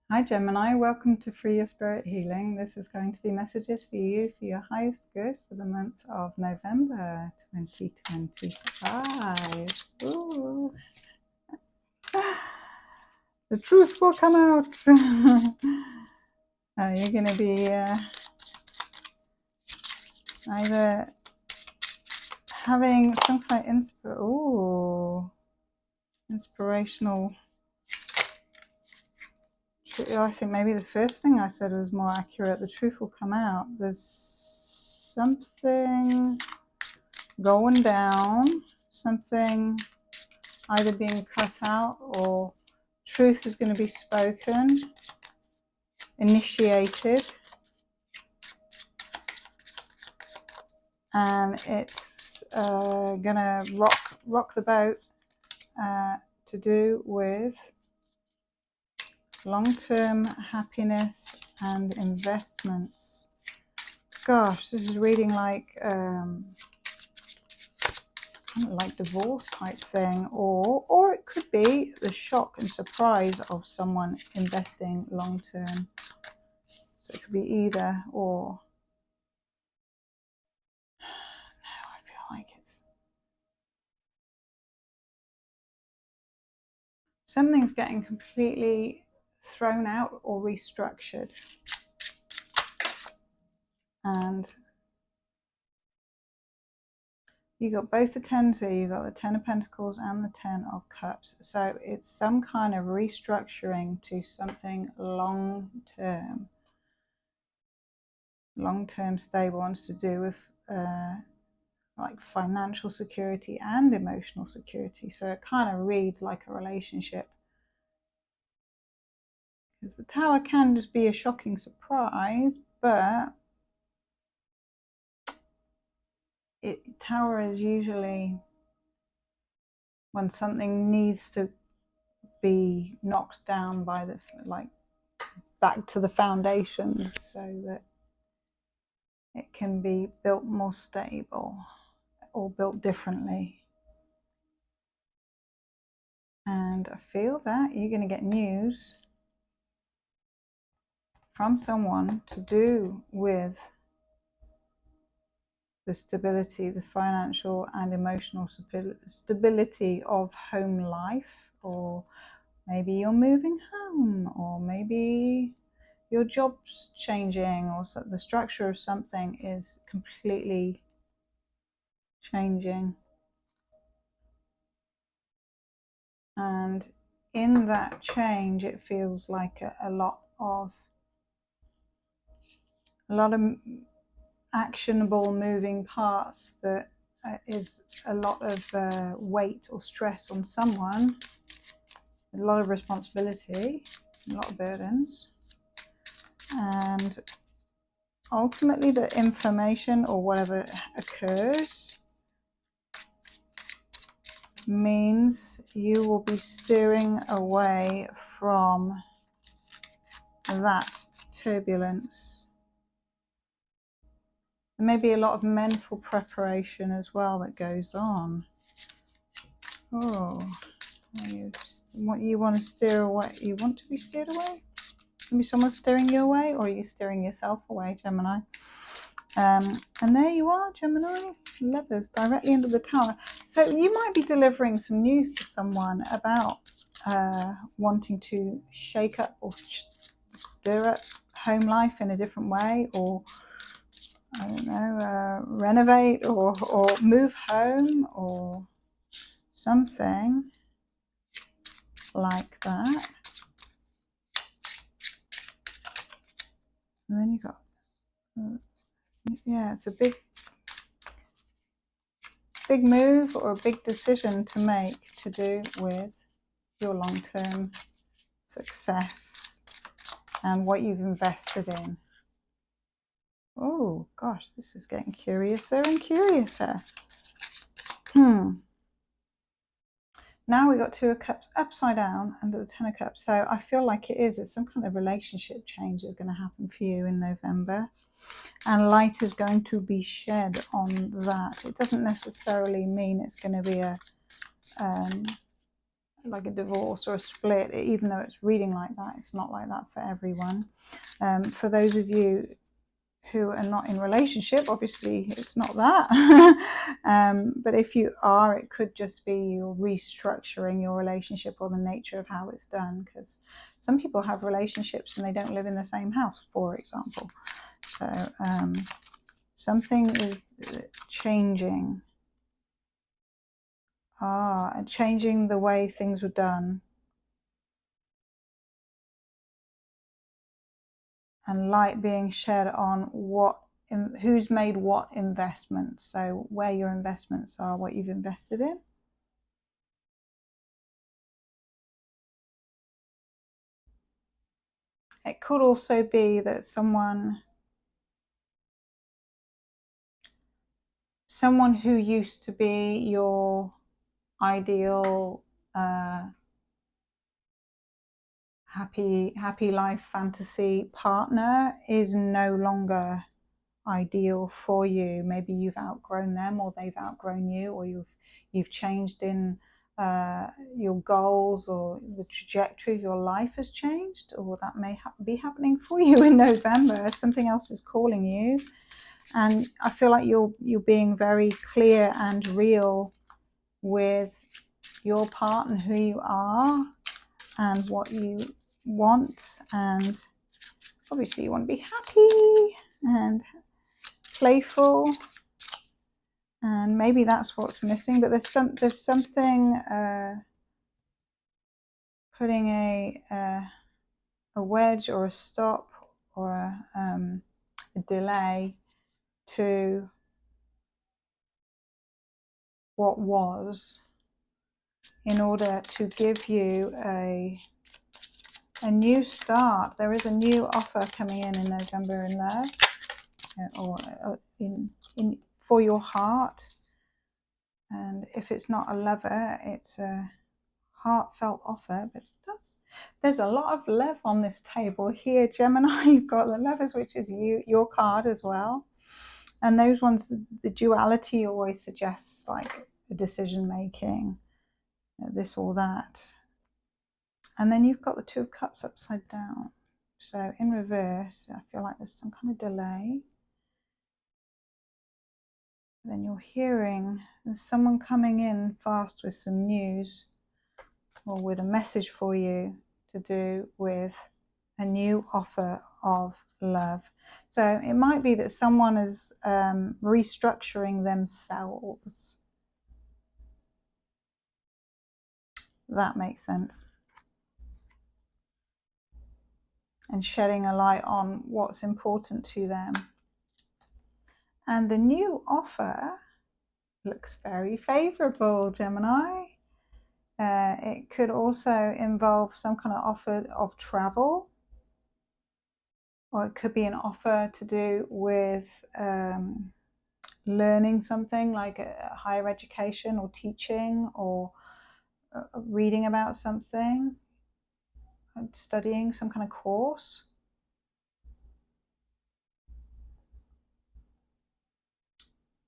Hi Gemini, welcome to Free Your Spirit Healing. This is going to be messages for you for your highest good for the month of November 2025. Ooh. The truth will come out. You're going to be either having some kind of inspirational. I think maybe the first thing I said was more accurate. The truth will come out. There's something going down, something either being cut out or truth is going to be spoken, initiated, and it's going to rock the boat to do with long-term happiness and investments. Gosh, this is reading like divorce type thing, or it could be the shock and surprise of someone investing long-term. So it could be either or. No, I feel like it's something's getting completely thrown out or restructured. And you got both the tens here, you got the Ten of Pentacles and the Ten of Cups. So it's some kind of restructuring to something long-term stable, wants to do with like financial security and emotional security. So it kind of reads like a relationship, because the Tower can just be a shocking surprise, but Tower is usually when something needs to be knocked down by the, like, back to the foundations so that it can be built more stable or built differently. And I feel that you're going to get news from someone to do with the stability, the financial and emotional stability of home life, or maybe you're moving home, or maybe your job's changing, or the structure of something is completely changing. And in that change, it feels like a lot of actionable moving parts that is a lot of weight or stress on someone, a lot of responsibility, a lot of burdens, and ultimately the information or whatever occurs means you will be steering away from that turbulence. There may be a lot of mental preparation as well that goes on. What you want to steer away? You want to be steered away? Maybe someone's steering you away, or are you steering yourself away, Gemini? And there you are, Gemini. Lovers directly into the Tower. So you might be delivering some news to someone about wanting to shake up or stir up home life in a different way, or I don't know, renovate or move home or something like that. And then you got, yeah, it's a big move or a big decision to make to do with your long-term success and what you've invested in. Oh gosh, this is getting curiouser and curiouser. Now we got Two of Cups upside down under the Ten of Cups. So I feel like it's some kind of relationship change is going to happen for you in November. And light is going to be shed on that. It doesn't necessarily mean it's going to be a like a divorce or a split, even though it's reading like that, it's not like that for everyone. For those of you who are not in relationship, obviously it's not that. But if you are, it could just be you're restructuring your relationship or the nature of how it's done, because some people have relationships and they don't live in the same house, for example. So something is changing. And changing the way things were done. And light being shed on who's made what investments. So where your investments are, what you've invested in. It could also be that someone who used to be your ideal happy life fantasy partner is no longer ideal for you. Maybe you've outgrown them, or they've outgrown you, or you've changed in your goals, or the trajectory of your life has changed, or that may be happening for you in November. Something else is calling you, and I feel like you're being very clear and real with your part and who you are and what you want. And obviously you want to be happy and playful, and maybe that's what's missing. But there's something putting a wedge or a stop or a delay to what was, in order to give you a new start. There is a new offer coming in November in love, or in for your heart. And if it's not a lover, it's a heartfelt offer. But there's a lot of love on this table here, Gemini. You've got the lovers, which is your card as well. And those ones, the duality always suggests like a decision making, this or that. And then you've got the Two of Cups upside down. So in reverse, I feel like there's some kind of delay. Then you're hearing there's someone coming in fast with some news, or with a message for you to do with a new offer of love. So it might be that someone is restructuring themselves. That makes sense. And shedding a light on what's important to them. And the new offer looks very favorable, Gemini. It could also involve some kind of offer of travel, or it could be an offer to do with learning something like a higher education or teaching, or reading about something, studying some kind of course.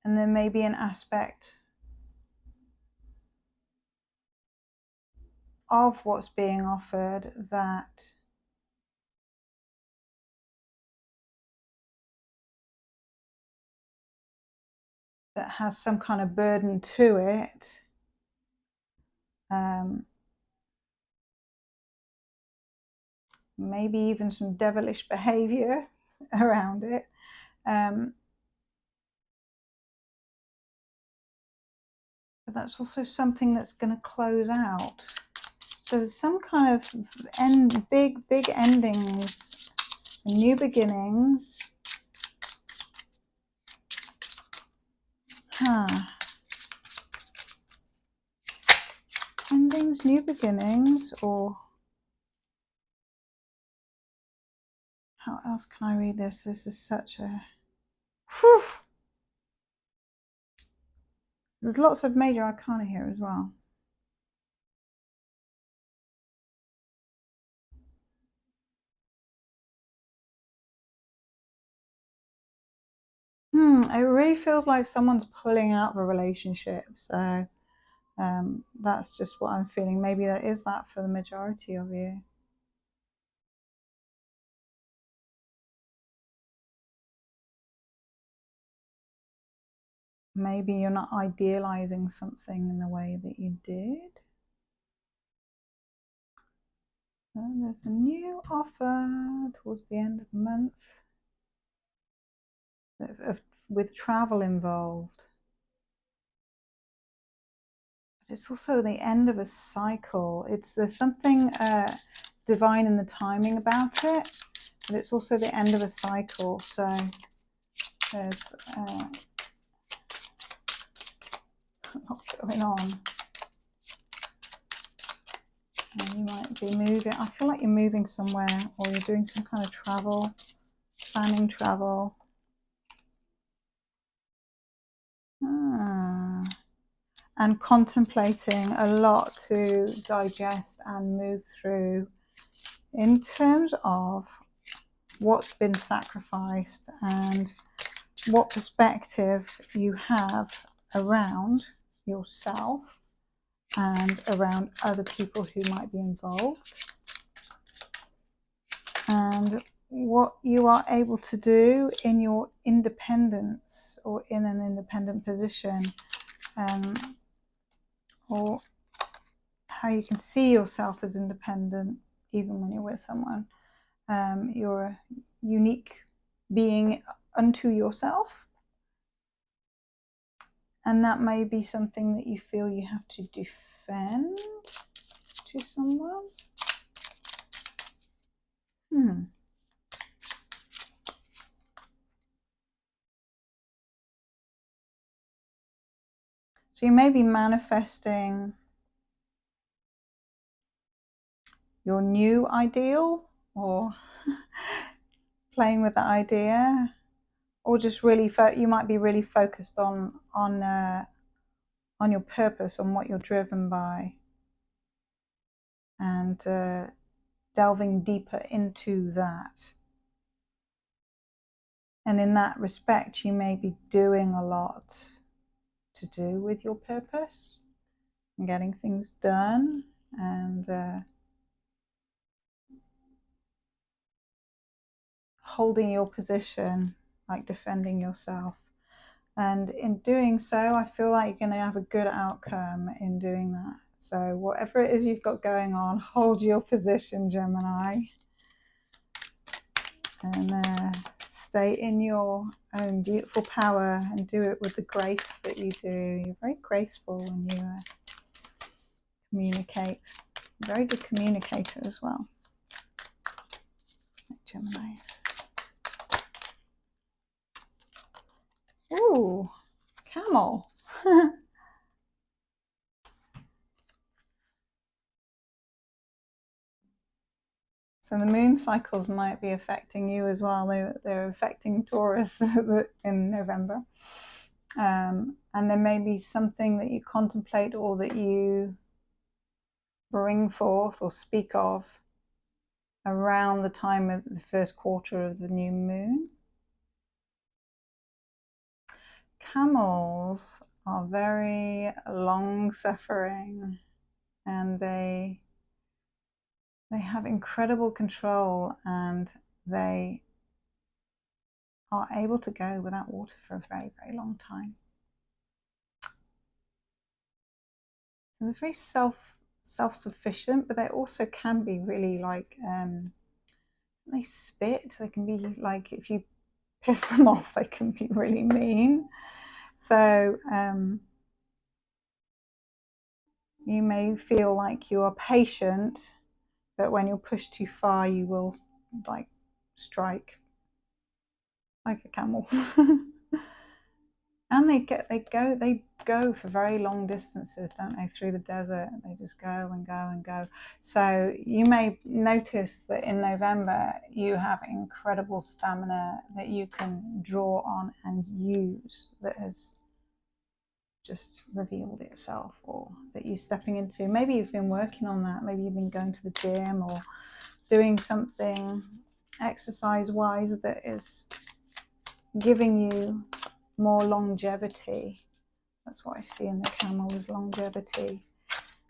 And there may be an aspect of what's being offered that has some kind of burden to it. Maybe even some devilish behavior around it. But that's also something that's going to close out. So there's some kind of big endings, new beginnings. Endings, new beginnings, or how else can I read this? This is such a... Whew. There's lots of major arcana here as well. It really feels like someone's pulling out of a relationship. So That's just what I'm feeling. Maybe that is that for the majority of you. Maybe you're not idealizing something in the way that you did. And there's a new offer towards the end of the month with travel involved. But it's also the end of a cycle. There's something divine in the timing about it, but it's also the end of a cycle. So there's a lot going on. And you might be moving. I feel like you're moving somewhere, or you're doing some kind of travel, planning travel. And contemplating a lot to digest and move through in terms of what's been sacrificed and what perspective you have around yourself and around other people who might be involved, and what you are able to do in your independence or in an independent position, or how you can see yourself as independent even when you're with someone. You're a unique being unto yourself, and that may be something that you feel you have to defend to someone. So you may be manifesting your new ideal, or playing with the idea, or just really you might be really focused on your purpose, on what you're driven by, and delving deeper into that. And in that respect, you may be doing a lot to do with your purpose and getting things done, and holding your position, like defending yourself. And in doing so, I feel like you're going to have a good outcome in doing that. So whatever it is you've got going on, hold your position, Gemini, and stay in your own beautiful power and do it with the grace that you do. You're very graceful when you communicate. Very good communicator as well, Geminis. Ooh, camel. So the moon cycles might be affecting you as well. They're affecting Taurus in November. And there may be something that you contemplate or that you bring forth or speak of around the time of the first quarter of the new moon. Camels are very long-suffering, and they have incredible control, and they are able to go without water for a very, very long time. So they're very self-sufficient, but they also can be really like, they spit. They can be like, if you piss them off, they can be really mean. So you may feel like you are patient, but when you're pushed too far, you will like strike like a camel. And they go for very long distances, don't they, through the desert. They just go and go and go. So you may notice that in November you have incredible stamina that you can draw on and use, that has just revealed itself, or that you're stepping into. Maybe you've been working on that. Maybe you've been going to the gym or doing something exercise-wise that is giving you more longevity That's what I see in the camel is longevity.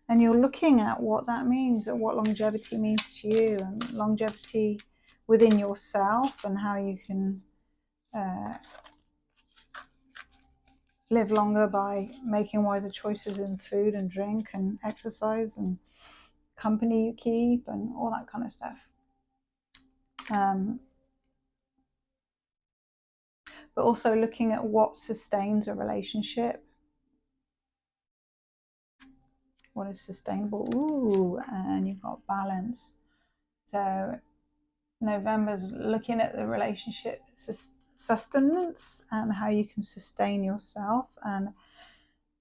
And you're looking at what that means, at what longevity means to you, and longevity within yourself, and how you can live longer by making wiser choices in food and drink and exercise and company you keep and all that kind of stuff. But also looking at what sustains a relationship. What is sustainable? Ooh, and you've got balance. So November's looking at the relationship sustenance and how you can sustain yourself and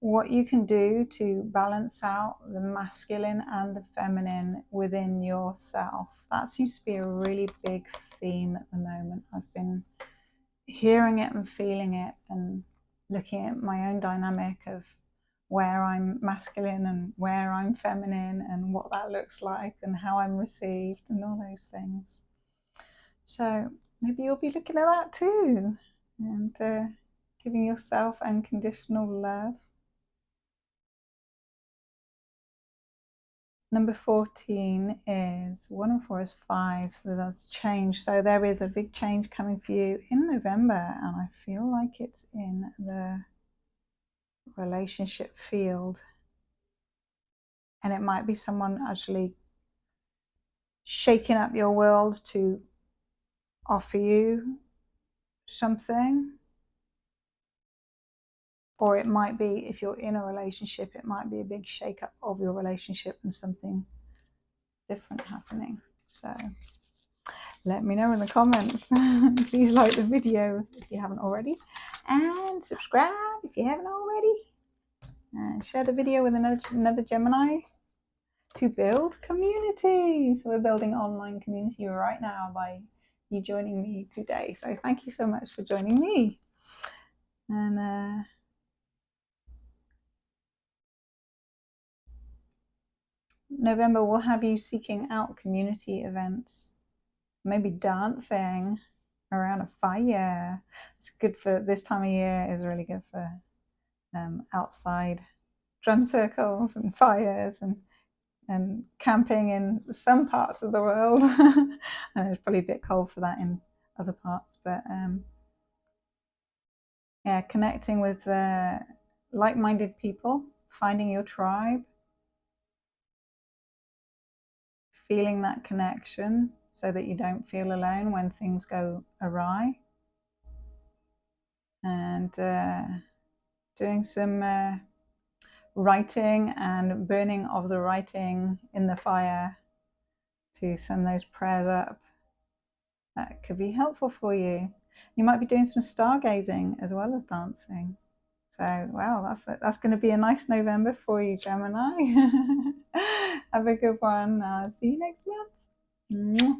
what you can do to balance out the masculine and the feminine within yourself. That seems to be a really big theme at the moment. I've been hearing it and feeling it and looking at my own dynamic of where I'm masculine and where I'm feminine and what that looks like and how I'm received and all those things. So maybe you'll be looking at that too, and giving yourself unconditional love. Number 14 is 1 and 4 is 5, so that's change. So there is a big change coming for you in November, and I feel like it's in the relationship field. And it might be someone actually shaking up your world to offer you something. Or it might be, if you're in a relationship, it might be a big shake-up of your relationship and something different happening. So let me know in the comments. Please like the video if you haven't already, and subscribe if you haven't already, and share the video with another Gemini to build community. So we're building online community right now by you joining me today. So thank you so much for joining me. And November will have you seeking out community events, maybe dancing around a fire. It's good for this time of year, is really good for outside drum circles and fires and camping in some parts of the world. And it's probably a bit cold for that in other parts, but yeah, connecting with like-minded people, finding your tribe, feeling that connection so that you don't feel alone when things go awry, and doing some writing and burning of the writing in the fire to send those prayers up. That could be helpful for you. You might be doing some stargazing as well as dancing. So, wow, that's going to be a nice November for you, Gemini. Have a good one. See you next month.